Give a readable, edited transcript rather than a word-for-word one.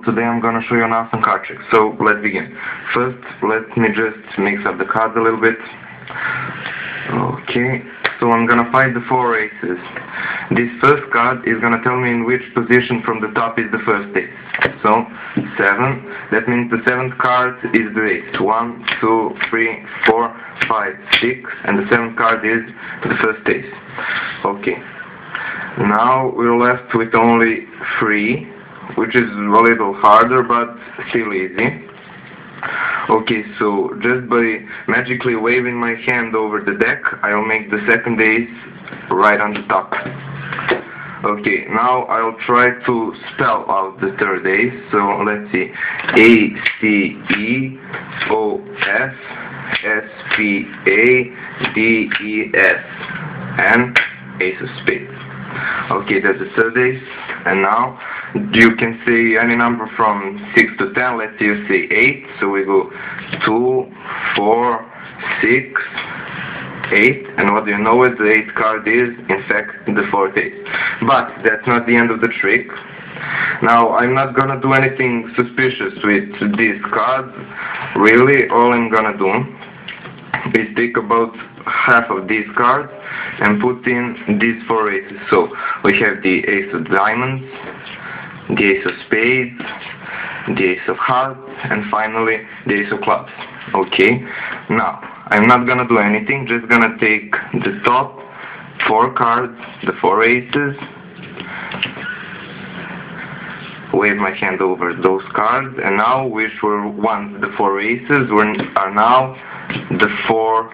today I'm gonna show you an awesome card trick. So let's begin. First, let me just mix up the cards a little bit. Okay, so I'm gonna find the 4 aces. This first card is gonna tell me in which position from the top is the first ace. So 7, that means the 7th card is the ace. 1, 2, 3, 4, 5, 6, and the 7th card is the first ace. Okay, now we're left with only 3, which is a little harder but still easy. Okay, so just by magically waving my hand over the deck, I'll make the second ace right on the top. Okay, now I'll try to spell out the third ace. So let's see. A-C-E-O-F-S-P-A-D-E-S, and ace of spades. Okay, that's the third ace. And now you can say any number from 6 to 10. Let's say you say 8. So we go 2, 4, 6, 8. And what do you know is the 8th card is, in fact, the 4th ace. But that's not the end of the trick. Now, I'm not gonna do anything suspicious with these cards. Really, all I'm gonna do is take about half of these cards and put in these 4 aces. So we have the ace of diamonds, the ace of spades, the ace of hearts, and finally the ace of clubs. Okay, now I'm not gonna do anything, just gonna take the top 4 cards, the 4 aces, wave my hand over those cards, and now which were once the 4 aces are now the 4